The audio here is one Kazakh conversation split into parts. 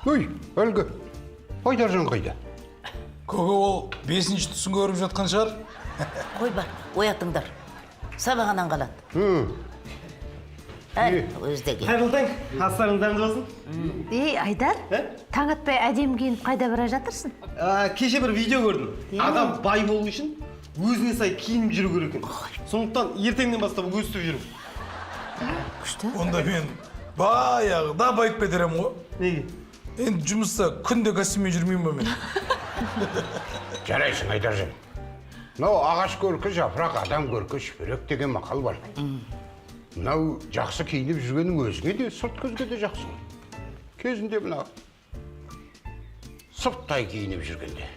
Өй, әлгі. Айдаржан қайда? Көке ол 5-ші түсін көріп жатқан шығар. Қой бар, оятыңдар. Сабағанан қалады. Өздегі. Қайырлы таң, астарың дәмді болсын. Айдар, таң атпай әдем киініп қайда бара жатырсың? Кеше бір видео көрдім. Адам бай болу үшін өзіне сай киініп жүру керек екен. Сондықтан ертеңнен бастап өстіп жүрмін. Күшті. Онда мен баяғыда байып кетерем ғой. Неге? Енді жұмыста күнде костюммен жүрмеймін ба мен? Жарайсың, Айдаржан. Мынау ағаш көркі, жапырақ, адам көркі, шүберек деген мақал бар. Мынау жақсы киініп жүргенің өзіңе де, сырт көзге де жақсы. Кезінде мына сырттай киініп жүргенде.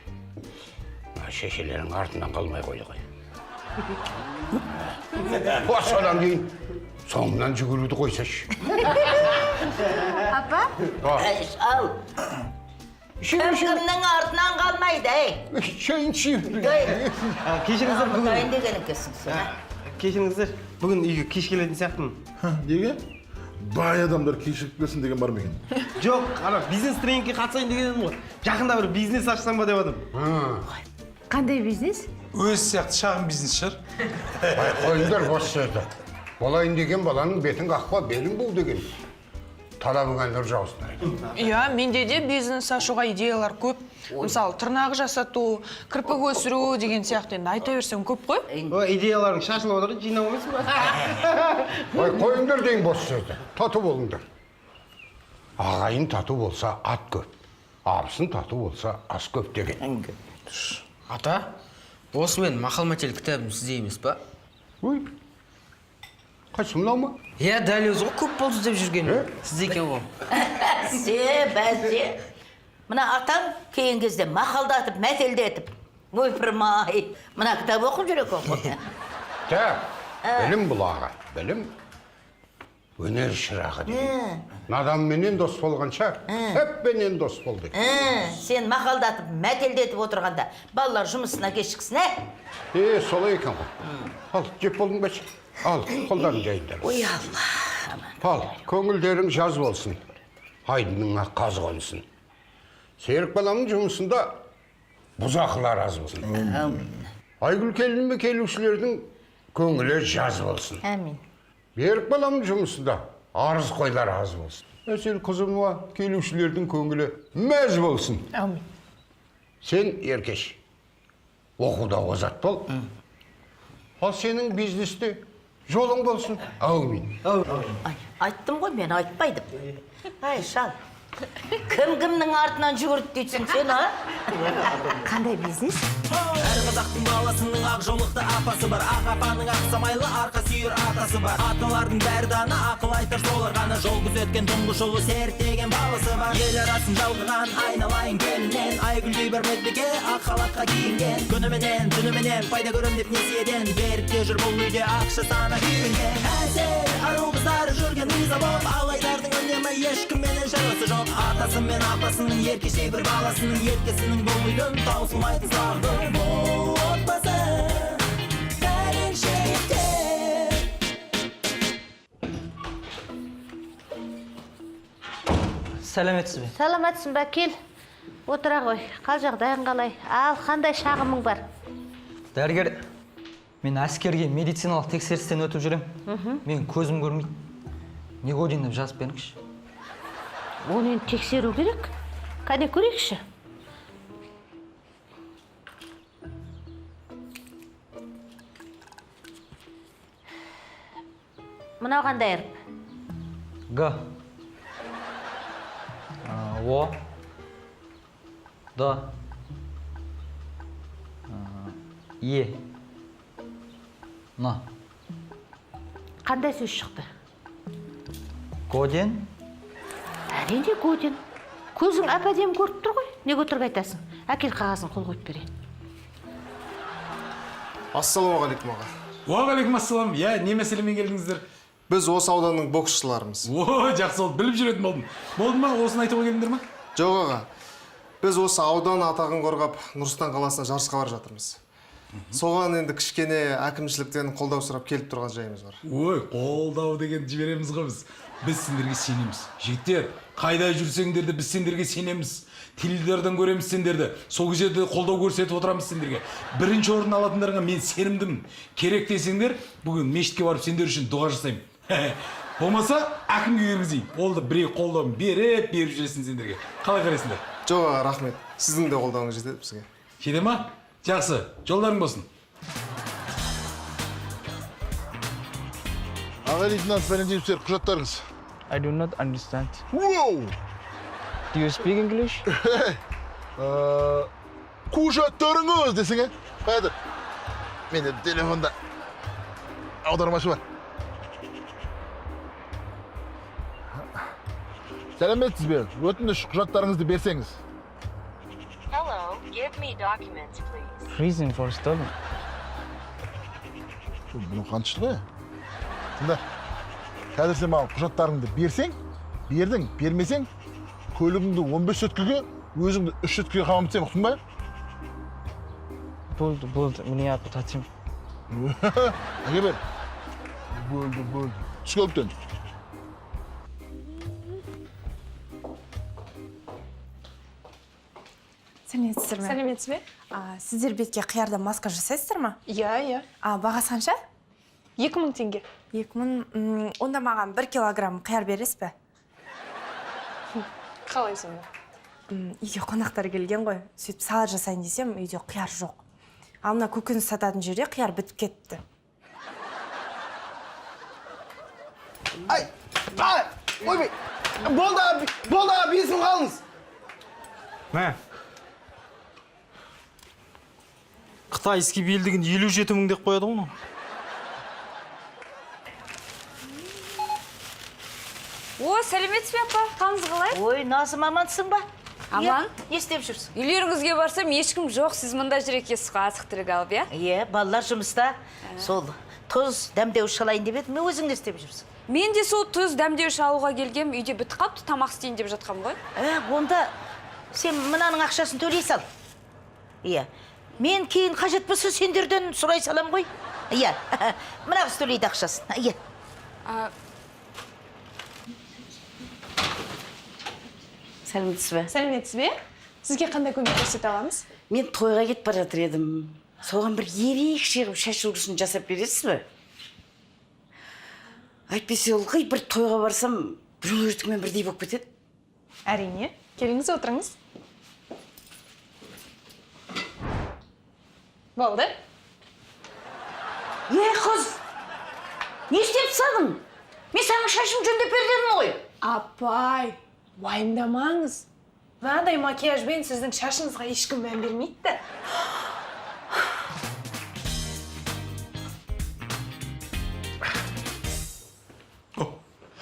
Шешелерің артынан қалмай қойды ғой. Содан кейін соңынан жүгіруді қойсашы. Апа? Ал. Кім-кімнің артынан қалмайды, Шайын шүйір. Кешіріңіздер бүгін. Дайын деген екенсің сен. Кешіріңіздер бүгін үйге кеш келетін сияқтымын. Неге? Бай адамдар кешігіп келсін деген бар ма екен? Жоқ, бизнес тренингке қатысайын деген едім ғой. Жақында бір бизнес ашсам ба деп едім. Қандай бизнес? Өз сияқты шағын бизнес шығар. Қойыңдар бос сөзді. Болайын деген баланың бетін қақпа, белің бұл деген. Талабыңа нұр жаусын. Иә, менде де бизнес ашуға идеялар көп. Мысалы, тырнағы жасату, кірпік өсіру деген сияқты енді айта берсем көп қой. Идеяларың шашылып отыр, жинап алмайсың ба? Қойыңдар дейін бос сөзді. Тату болыңдар. Ағайын тату болса ат көп. Абысын тату болса ас көп деген. Ата, осымен мақал-мәтел кітабым сізде емес па? Ой, қайсы мынау ма? Иә, дәл өзі ғой көп болды деп жүрген. Сізде екен ғой. Бәсе. Мына атаң кейін кезде мақалдатып, мәтелдетіп. Ойпырмай. Мына кітап оқып жүр екен ғой. Білім бұл аға, білім. Өнер шырағы деген. Наданменен дос болғанша, әппенен дос болды. Сен мақалдатып, мәтелдетіп отырғанда, балалар жұмысына кешіксін, Солай екен ғой. Ал, жеп болдың бәші. Ал, қолдарын жайындар. Ой, Алла. Ал, көңілдерің жаз болсын. Айдыныңа қаз қонсын. Серік баламның жұмысында бұзақылар аз болсын. Айгүл келініме келушілердің көңілі жаз болсын. Әмин. Берік баламның жұмысында арыз қойлар аз болсын. Әсел қызымыма келушілердің көңілі мәз болсын. Әмин. Сен еркеш, оқуда озат бол. Ал сенің бизнесте жолың болсын. Әумин. Айттым ғой, мен айтпайдым. Ай, шал. Кім-кімнің артынан жүгірді дейсің сен, Қандай бизнес? Әр қазақтың баласының ақ жолықты апасы бар. Ақ апаның ақ самайлы арқа сүйір атасы бар. Аталардың бәрі дана ақыл айтар солар ғана. Жол күзеткен тұңғыш ұлы серік деген баласы бар. Ел арасын жалғаған айналайын келінен. Айгүлдей бір медбике ақ халатқа киінген. Күніменен түніменен пайда көрем деп несиеден. Беріп те жүр бұл үйде ақша сана күйінген. Әсел ару қыздары жүрген риза болып. Алайдардың үнемі ешкімменен шаруасы жоқ. Атасы мен апасының еркешей бір баласының еркесінің бұл үйдің таусылмайтын сағды. Бұл отбасы бәленшекте. Сәлеметсіз бе? Саламатсың ба, кел. Отыра ғой, қал жағдайың қалай? Ал, қандай шағымың бар? Дәрігер, мен әскерге медициналық тексерістен өтіп жүрем. Мен көзім көрмейді. Негодин деп жазып беріңізші. Оны тексеру керек. Қане көрейікші. Мынау қандай әріп? Г. О. Д. Е. Н. Қандай сөз шықты? Годен. Әрине Годен. Көзің әп-әдемі көріп тұр ғой. Неге отырып айтасың? Әкел қағазын қол қойып берейін. Ассалаумағалейкум аға. Уағалейкум ассалам. Я, не мәселемен келдіңіздер? Біз осы ауданның боксшыларымыз. Жақсы болды, біліп жүретін болдым. Болды ма, осыны айтуға келдіңдер ма? Жоқ аға. Біз осы аудан атағын қорғап, Нұрсұлтан қаласына жарысқа барып жатырмыз. Соған енді кішкене әкімшіліктен қолдау сұрап келіп тұрған жайымыз бар. Ой, қолдау деген жібереміз ғой біз. Біз сендерге сенеміз. Жігіттер, қайда жүрсеңдер де біз сендерге сенеміз. Теледидардан көреміз сендерді. Сол жерде қолдау көрсетіп отырамыз сендерге. Бірінші орын алатындарыңа мен сенімдімін. Керек десеңдер, бүгін мешітке барып сендер үшін дұға жасаймын. Болмаса, әкімге кіргізейін. Ол да біреу қолдауын беріп жүресін сендерге. Қалай қарайсыңдар? Жоқ, рахмет. Сіздің де қолдауыңыз жетеді бізге. Жете ма? Жақсы, жолдарың болсын. Аға лейтенант Валентиновтер, құжаттарыңыз. I do not understand. Воу! Do you speak English? Құжаттарыңыз десің, Қайдыр? Менде телефонда аудармашы бар. Сәлеметсіз бе? Өтініш құжаттарыңызды берсеңіз. Hello, give me documents, please. Reason for stolen. Бұның қаншыл ғой? Тыңда, қазір сен маған құжаттарыңды берсең, бердің, бермесең, көлігіңді 15 сөткіге, өзіңді 3 сөткіге қамам етсем, ұқтың ба? Болды, меня потатим. Әке бер. Болды. Түс көліктен. Сәлеметсіздер ме? Сәлеметсіз бе? Сіздер бетке қиярда маска жасайсыздар ма? Иә. Бағасы қанша? 2000 теңге. 2000, онда маған 1 килограмм қияр бересіз бе? Қалай сонда? Үйге қонақтар келген ғой. Сөйтіп салат жасайын десем, үйде қияр жоқ. Ал мына көкөніс сататын жерде қияр бітіп кетті. Ойбай! Болды, бесін қалыңыз! Мә. Қытай іске белдігін 57 мың деп қояды ғой. О, сәлеметсіз бе апа? Қалыңыз қалай? Ой, Назым амансың ба? Аман. Не істеп жүрсің? Үйлеріңізге барсам, ешкім жоқ, сіз мұнда жүр екенсіз ғой, азық түлік алып, иә? Иә, балалар жұмыста. Сол тұз дәмдеуіш алайын деп едім. Өзің не істеп жүрсің? Мен де сол тұз дәмдеуіш алуға келгем, үйде бітіп қапты, тамақ істейін деп жатқам ғой. Онда сен мынаның ақшасын төлей сал. Иә. Мен кейін қажет болса сендерден сұрай салам ғой. Иә. Мына қыз төлейді ақшасын. Иә. Сәлеметсіз бе? Сәлеметсіз бе? Сізге қандай көмек көрсете аламыз? Мен тойға кетіп бара жатыр едім. Соған бір ерекше қылып шаш үлгісін жасап бересіз бе? Әйтпесе ылғи бір тойға барсам, біреулердікімен бірдей болып кетеді. Әрине. Келіңіз, отырыңыз. Болды. Қыз! Не істеп тастадың? Мен саған шашым жөндеп бердім ғой. Апай, уайымдамаңыз. Мынадай макияжбен сіздің шашыңызға ешкім мән бермейді.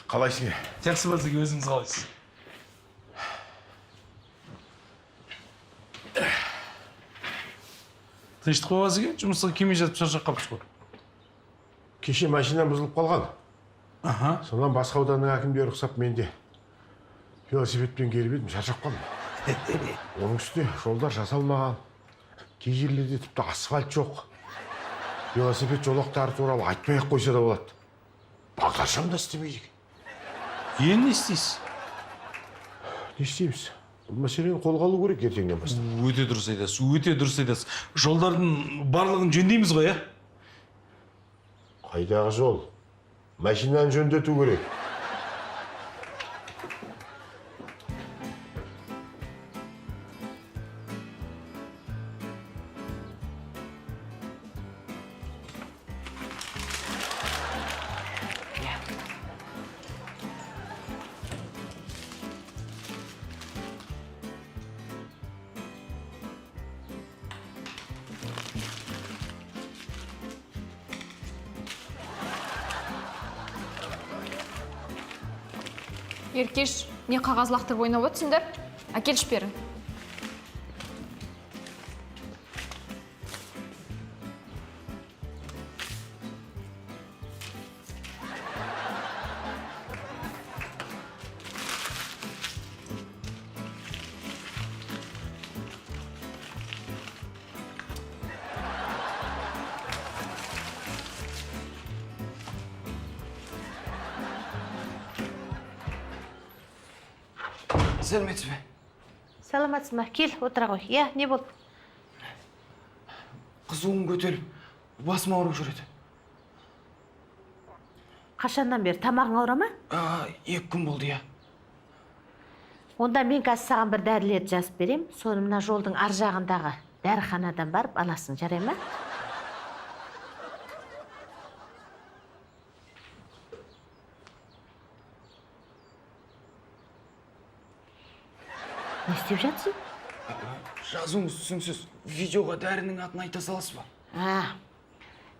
Қалайсың? Жақсы болса өзіңіз қалайсыз. Тыныштық болғасы ке? Жұмысқа келмей жатып шаршап қапсыз ғой. Кеше машина бұзылып қалған. Сонан басқа ауданның әкімдері рұқсап менде велосипедпен келіп едім, шаршап қалдым. Оның үстіне жолдар жасалмаған. Кей жерлерде тіпті асфальт жоқ. Велосипед жолақтары туралы айтпай-ақ қойса да болады. Бағдаршам да істемейді екен. Енді не істейсіз? Не істейміз? Бұл мәселені қолға алу керек ертеңнен бастап. Өте дұрыс айтасыз, өте дұрыс айтасыз. Жолдардың барлығын жөндейміз ғой, иә? Қайдағы жол? Машинаны жөндету керек. Еркеш, не қағаз лақтырып ойнап отырсыңдар? Әкеліш берін. сәлеметсіз бе? Саламатсың ба? Кел, отыра ғой. Иә, не болды? Қызуым көтеріліп, басым ауырып жүреді. Қашаннан бері тамағың ауыра ма? 2 күн болды, иә. Онда мен қазір саған бір дәрілерді жазып берем. Соны мына жолдың ар жағындағы дәріханадан барып аласың, жарай ма? Не істеп жатсың? Жазуыңыз түсінсіз. Видеоға дәрінің атын айта саласыз ба?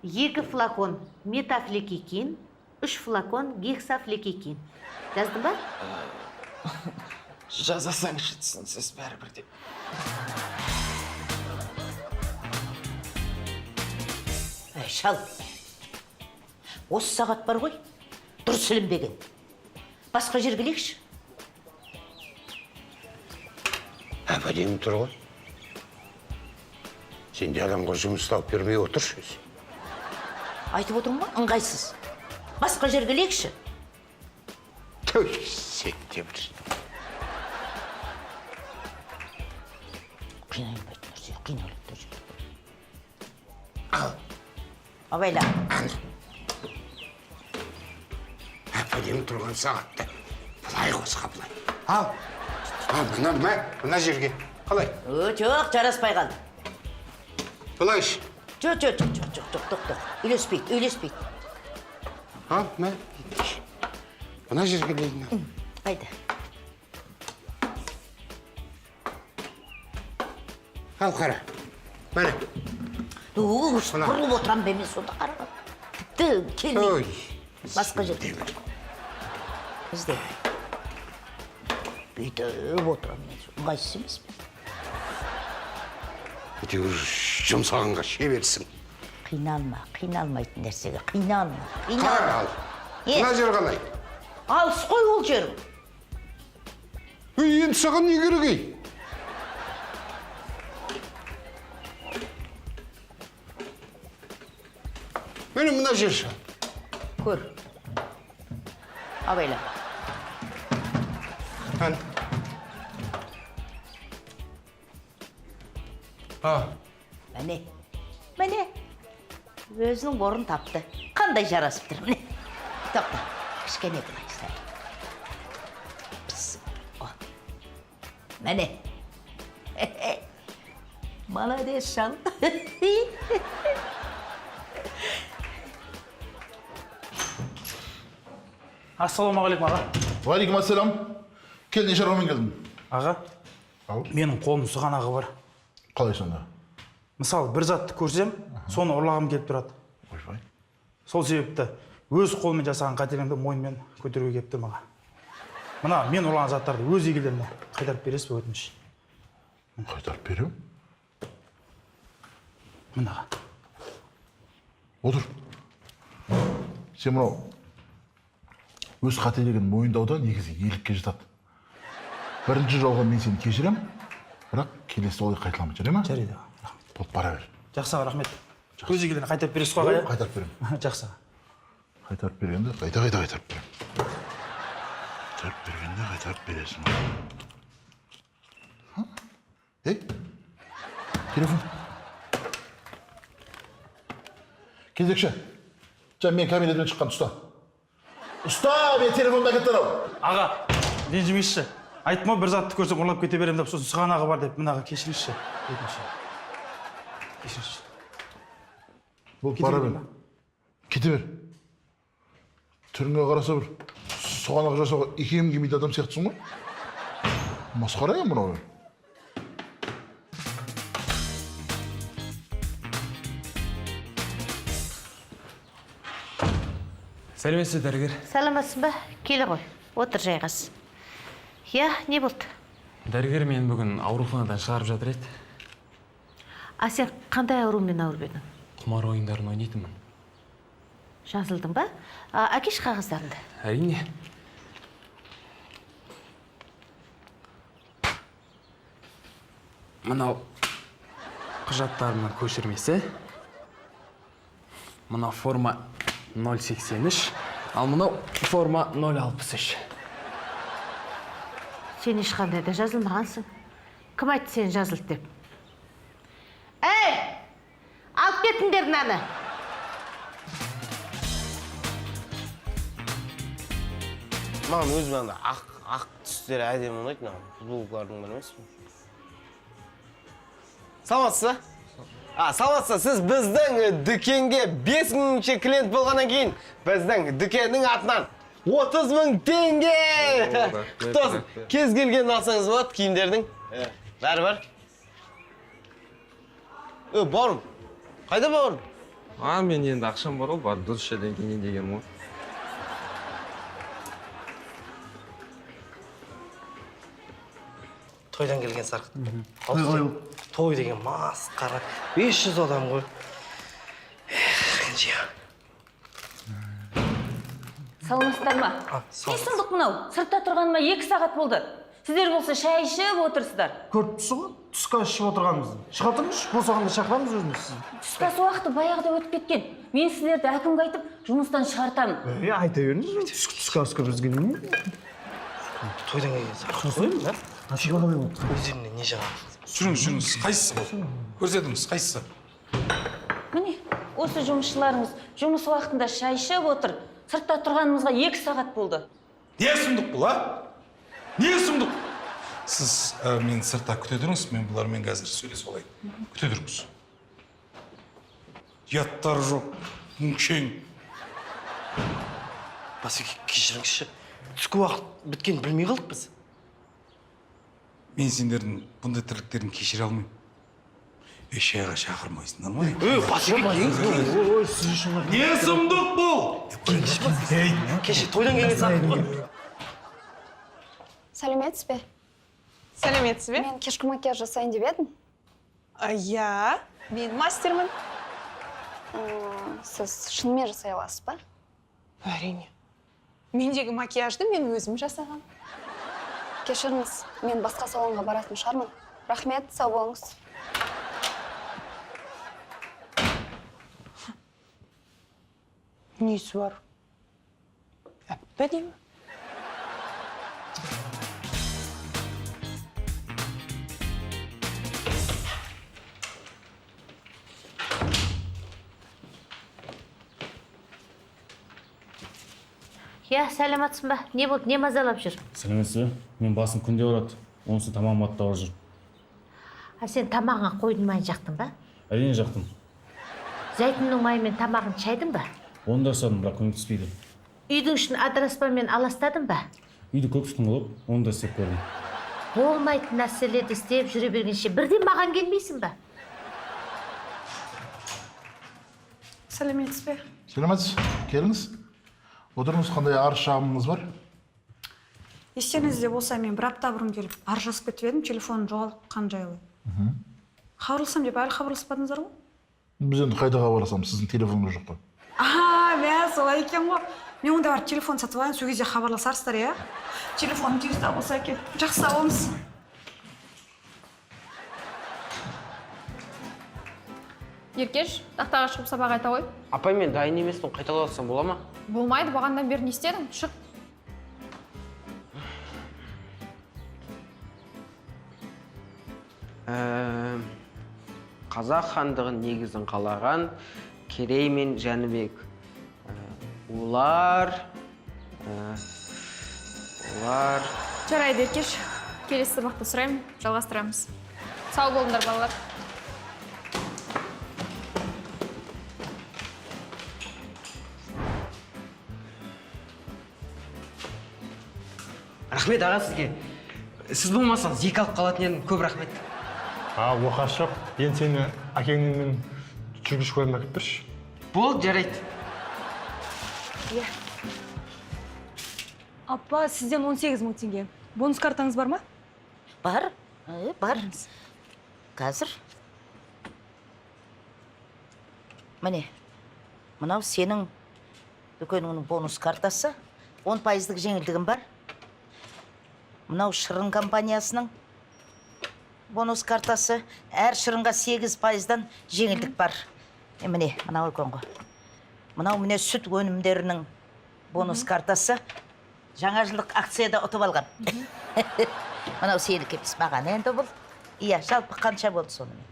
2 флакон метафлекикин, 3 флакон гексафлекикин. Жаздың ба? Жазасаңыз түсінсіз бәрібір деп. Шал, осы сағат бар ғой, дұрыс ілінбеген. Басқа жер келейікші. Әпәдем тұр ғой. Сен де адамға жұмыс тауып бермей отыршы. Айтып отырмын ба, ыңғайсыз. Басқа жер келейікші. Төй, сен де бір. Қиналмайтын нәрсе, қиналып тұр. Ал. Абайла. Әпәдем тұрған сағатта. Бұлай қосқа бұлай. Ал. Мына жерге. Қалай? Жоқ, жараспай қалды. Бұлайшы. Жоқ. Үйлеспейді. Ал, мына жерге дейін. Қайда? Ал, қара. Мәне. Құрылып отырам бе мен сонда қара. Тіпті келмей. Басқа жерде. Бізде. Бүйтіп отырам мен. Ыңғайсыз емес пе? Әйтеуір жұмсағанға шеберсің. Қиналмайтын нәрсеге. Қиналма. Қара ал. Мына жер қалай? Алыс қой ол жерім. Енді саған не керек ей? Мені мына жер шал. Көр. Абайла. Әне. Міне. Өзінің орын тапты. Қандай жарасып тұр, міне. Тоқта, кішкене бұлай. Міне. Молодец, шал. Ассалаумағалейкум, аға. Уалейкум ассалам. Кел, не шаруамен келдің? Аға, менің қолым сұғанағы бар. Қалай сонда? Мысалы, бір затты көрсем, соны ұрлағым келіп тұрады. Ойбай. Сол себепті өз қолымен жасаған қателігімді мойнымен көтеруге келіп тұрмын аға. Мына мен ұрлаған заттарды өз игілеріне қайтарып бересіз бе, өтініш? Қайтарып берем? Мына аға. Отыр. Сен мынау өз қателігін мойындауда негізі елікке жатады. Бірінші жолға мен сені кешірем, бірақ келесі олай қайталамын, жарай ма? Жарайды аға. Болып бара бер. Жақсы аға, рахмет. Өз игілеріне қайтарып бересіз ғой аға? Қайтарып берем. Жақсы аға. Қайтарып бергенде қайтарып берем. Қайтарып бергенде қайтарып бересің. Ей, телефон. Кезекші, мен кабинетімнен шыққан ұста. Ұста, мен телефонда әкеттен ау. Аға, ренжімейсізші. Айттым ғой, бір затты көрсем ұрлап кете берем деп, сосын сұғанағы бар деп, мынаға кешіріңізші. Кешіріңізші. Болып бара бер. Кете бер. Түріңе қараса бір сұғанақ жасауға екеуім келмейді адам сияқтысың ғой? Масқара ең мынау. Сәлеметсіз, дәрігер. Саламатсың ба? Келе ғой. Отыр жайғас. Я, не болды? Дәрігер мен бүгін ауруханадан шығарып жатыр еді. А сен қандай аурумен ауырып едің? Құмар ойындарын ойнайтынмын. Жазылдың ба? Әкеш қағаздарыңды. Әрине. Мынау құжаттарымның көшірмесі. Мынау форма 083, ал мынау форма 063. Сен ешқандай да жазылмағансың. Кім айтты сен жазылды деп? Әй! Алып кетіңдер мынаны. Маған өзіме ақ түстері әдемі ұнайды, мына футболкалардың бар емес пе? Саламатсыз ба? Саламатсыз, сіз біздің дүкенге 5000-ші клиент болғаннан кейін біздің дүкеннің атынан 30.000 теңге! Құтты olsun. Кез келгенін алсаңыз болады киімдердің. Бәрі бар. Бауырым, қайда бауырым? Мен енді ақшам бар ол, бар дұрыс жерден кейін деген ғой. Тойдан келген сарқыт. Той деген масқара. 500 адам ғой. Саламатсыздар ма? Не сұмдық мынау? Сыртта тұрғаныма 2 сағат болды. Сіздер болса шай ішіп отырсыздар. Көріп тұрсыз ғой? Түскі ас ішіп отырғанымызды. Шыға тұрыңыз, босағанда шақырамыз өзіміз сізді. Түскі ас уақыты баяғыда өтіп кеткен. Мен сіздерді әкімге айтып, жұмыстан шығартамын. Айта беріңіз. Түскі асқа бізге не? Тойдан келген сарқыт ғой, да? Өздеріне не жаңа? Жүріңіз, қайсысы бұл? Көрсетіңіз, қайсысы? Міне, осы жұмысшыларыңыз жұмыс уақытында шай ішіп отыр. Сыртта тұрғанымызға 2 сағат болды. Не сұмдық бұл, Не сұмдық? Сіз мен сыртта күте тұрыңыз, мен бұлармен қазір сөйлесіп алайын. Күте тұрыңыз. Яттар жоқ, мүмкшең. Басеке, кешіріңізші. Түскі уақыт біткен білмей қалдық біз. Мен сендердің бұндай тірліктерін кешіре алмайым. Шайға шақырмайсыңдар ма? Басеке, не сұмдық бұл? Кеше тойдан келген сарқыт ғой. Сәлеметсіз бе? Сәлеметсіз бе? Мен кешкі макияж жасайын деп едім. Иә, мен мастермін. Сіз шынымен жасай аласыз ба? Әрине. Мендегі макияжды мен өзім жасағам. Кешіріңіз, мен басқа салонға баратын шығармын. Рахмет, сау болыңыз. Несі бар? Әппе деймін. Сәлематсың ба? Не болды? Не мазалап жүр? Сәлеметсіз бе? Мен басым күнде ұрады. Онысы тамам аттауыр жүр. Сен тамағыңа қойдың майын жақтың ба? Әрине жақтым. Зәйтүннің майымен тамағын шайдың ба? Оны да жасадым, бірақ көңіл түспейді. Үйдің ішін адыраспанмен аластадың ба? Үйді көп түтін қылып, оны да істеп көрдім. Болмайтын нәрселерді істеп жүре бергенше бірден маған келмейсің ба? Сәлеметсіз бе? Сәлеметсіз, келіңіз. Отырыңыз, қандай арыз шағымыңыз бар? Естеріңізде болса, мен бір апта бұрын келіп, арыз жазып кетіп едім, телефоным жоғалған жайлы. Хабарласам деп әлі хабарласпадыңыздар ғой? Біз енді қайда хабарласамыз, сіздің телефоныңыз жоқ қой. Солай екен ғой. Мен онда бар телефон сатып алайын, сол кезде хабарласарсыздар, иә? Телефоным тегісте болса екен. Жақсы, сау болыңыз. Еркеш, тақтаға шығып сабақ айта ғой. Апай, мен дайын емеспін, қайталасам бола ма? Болмайды, бағандан бері не істедің? Шық. Қазақ хандығын негізін қалаған Керей мен Жәнібек. Олар... Жарайды, Еркеш. Келесі сабақты сұраймын, жалғастырамыз. Сау болыңдар, балалар. Рахмет аға сізге. Сіз болмасаңыз екі алып қалатын едім. Көп рахмет. Оқасы жоқ. Енді сені әкеңнен жүргізіп қоймақ берші. Болды, жарайды. Апа, сізден 18.000 теңге. Бонус картаңыз бар ма? Бар, бар. Қазір. Міне, мынау сенің дүкеніңнің бонус картасы. 10% жеңілдігім бар. Мынау шырын компаниясының бонус картасы. Әр шырынға 8%-дан жеңілдік бар. Міне, мынау үлкен ғой. Мынау міне сүт өнімдерінің бонус картасы. Жаңа жылдық акцияда ұтып алған. Мынау сенікі емес, маған енді бұл. Иә, жалпы қанша болды сонымен?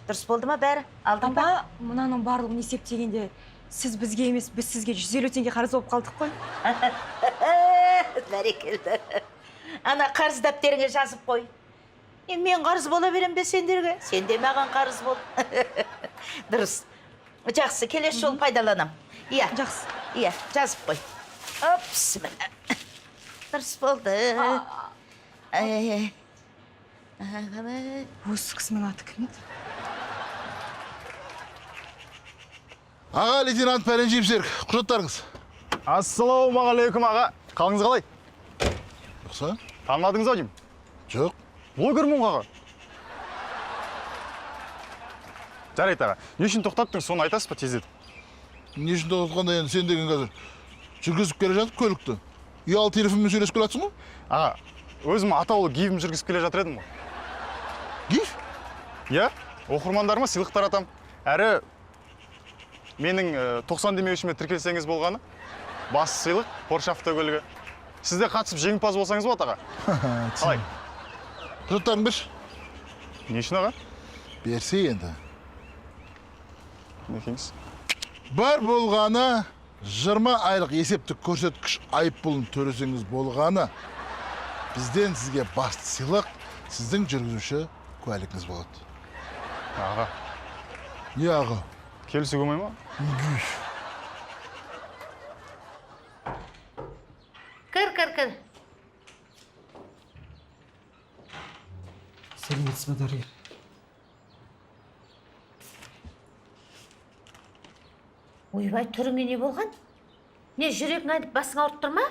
Дұрыс болды ма бәрі? Алдың ба? Апа, мынаның барлығын есептегенде сіз бізге емес, біз сізге 150 теңге қарыз болып қалдық қой. Бәрекелді. Ана қарыз дәптеріңе жазып қой. Мен қарыз бола берем бе сендерге? Сен де маған қарыз бол. Дұрыс. Жақсы, келесі жол пайдаланам. Иә. Жақсы. Иә, жазып қой. Опс, міне. Дұрыс болды. Осы кісінің аты кім еді? Аға, лейтенант Пәленжиев Серік, құжаттарыңыз. Ассалаумағалейкум аға. Қалыңыз қалай? Жақсы. Танымадыңыз ау деймін? Жоқ. Блогермін аға. Жарайды аға. Не үшін тоқтаттың, соны айтасыз ба тездетіп? Не үшін тоқтатқанда енді сен деген қазір жүргізіп келе жатып көлікті. Ұялы телефонмен сөйлесіп келе жатсың ба? Аға, өзім атаулы гифім жүргізіп келе жатыр едім ғой. Гиф? Иә, оқырмандарыма сыйлықтар атам. Әрі менің 90 демеушіме тіркелсеңіз болғаны, басты сыйлық Porsche автокөлігі. Сіз де қатысып жеңімпаз болсаңыз болады аға. Қалай? Құжаттарың берші. Не үшін аға? Берсе енді. Не екенсіз? Бар болғаны 20 айлық есептік көрсеткіш айыппұлын төлесеңіз болғаны, бізден сізге басты сыйлық сіздің жүргізуші куәлігіңіз болады. Аға. Не аға? Келісуге болмай ма? Кір. Сәлеметсіз бе, дәрігер? Ойбай, түріңе не болған? Не, жүрегің айдып басың ауырып тұр ма?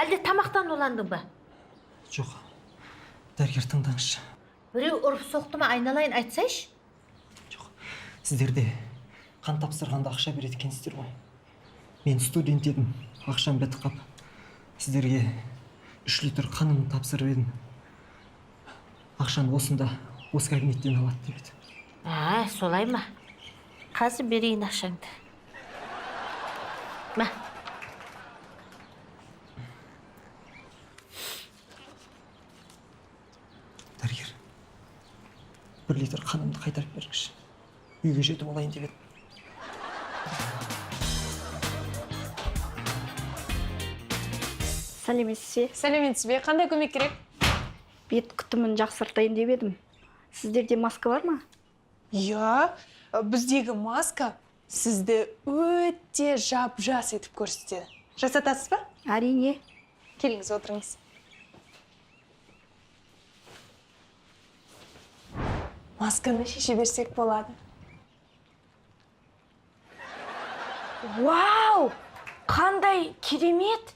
Әлде тамақтан уландың ба? Жоқ, дәрігер тыңдаңызшы. Біреу ұрып соқты ма, айналайын айтсайшы? Сіздерде қан тапсырғанда ақша береді екенсіздер ғой. Мен студент едім, ақшам бітіп қап. Сіздерге 3 литр қанын тапсырып едім. Ақшаны осында, осы кабинеттен алады деп еді. Солай ма? Қазір берейін ақшаңды. Ма? Дәрігер, 1 литр қанымды қайтарып беріңізші. Үйге жетіп олайын деп едім. Сәлеметсіз бе? Қандай көмек керек? Бет күтімін жақсартайын деп едім. Сіздерде маска бар ма? Иә, біздегі маска сізді өте жап-жас етіп көрсетеді. Жасатасыз ба? Әрине. Келіңіз, отырыңыз. Масканы шеше берсек болады. Вау! Қандай керемет!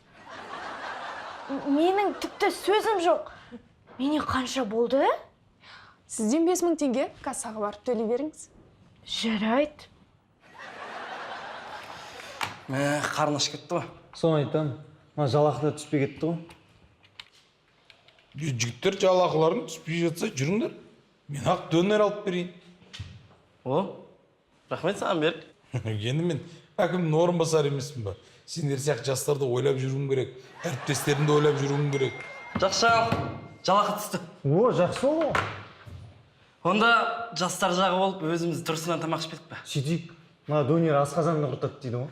Менің тіпті сөзім жоқ. Мене қанша болды? Сізден 5000 теңге кассаға барып төлей беріңіз. Жарайды. Қарны ашып кетті ғой. Соны айтам. Мына жалақы да түспей кетті ғой. Жігіттер жалақыларын түспей жатса жүріңдер. Мен ақ дөнер алып берейін. Рахмет саған Берік. Енді мен әкімнің орынбасары емеспін ба? Сендер сияқты жастарды ойлап жүруім керек. Әріптестерімді ойлап жүруім керек. Жақсы, жалақы түсті. Жақсы ол. Онда жастар жағы болып, өзіміз тұрсынан тамақ ішпедік пе? Сөйтейік. Мына дөнер асқазанды құртады дейді ғой.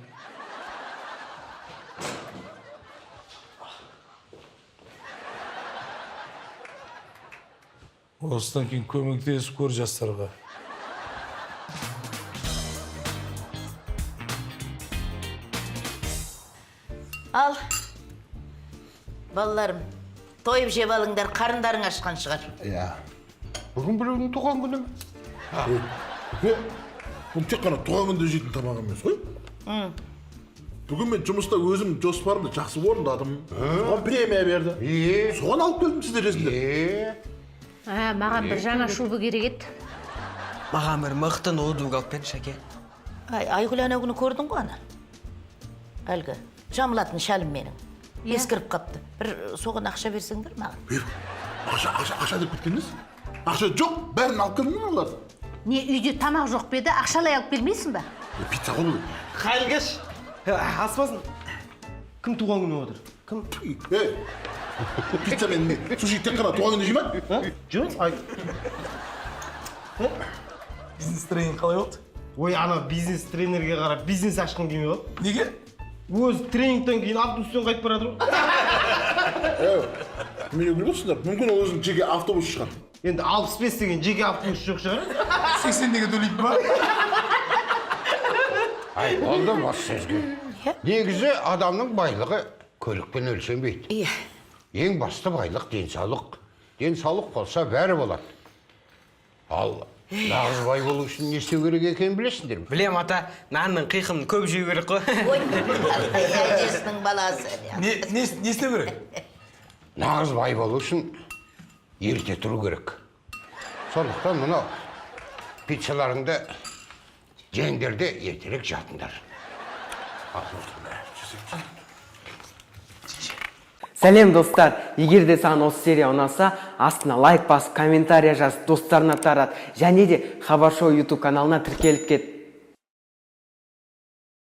Осыдан кейін көмектесіп көр жастарға. Ал, балаларым, тойып жеп алыңдар, қарындарың ашқан шығар. Иә. Бүгін біреудің туған күні ме? Бұл тек қана туған күнде жейтін тамақ емес қой. Бүгін мен жұмыста өзім жоспарымды жақсы орындадым. Соған премия берді. Соған алып келдім сіздер есімдер. Маған бір жаңа шубы керек еді. Маған бір мықты ноутбук алып берші, әке. Айгүл ана күні көрдің ғой ана? Әлгі, жамылатын шәлім менің. Ескіріп қапты. Бір соған ақша берсеңдер маған. Бер, ақша деп кеткеніңіз? Ақша жоқ, бәрін алып келдің ме оларды? Не, үйде тамақ жоқ беді, ақшалай алып келмейсің ба? Пицца ғой бұл. Қайылгеш, аспасын. Кім туған күні отыр? Кім? Пицца мен суши тек қана туған күнде жеймін? Жоқ, айт. Бизнес тренинг қалай болды? Ой, ана бизнес тренерге қарап бизнес ашқым келмей қалды. Неге? Өзі тренингтен кейін автобуспен қайтып бара жатыр. Мені көріп отырсыңдар, мүмкін ол өзінің жеке автобус шығар. Енді 65 деген жеке автобус жоқ шығар. 80 неге төлейді ма? Ай, болды бас сөзге. Негізі адамның байлығы көлікпен өлшенбейді. Иә. Ең басты байлық денсаулық. Денсаулық болса бәрі болады. Ал нағыз бай болу үшін не істеу керек екенін білесіңдер ме? Білем ата, нанның қиқымын көп жеу керек қой. Әжесінің баласы. Не істеу керек? Нағыз бай болу үшін ерте тұру керек. Сондықтан мынау пиццаларыңды жеңдерде ертерек жатыңдар. Сәлем достар, егер де саған осы серия ұнаса, астына лайк басып, комментария жазып, достарына тарат, және де Хабар Шоу YouTube каналына тіркеліп кет.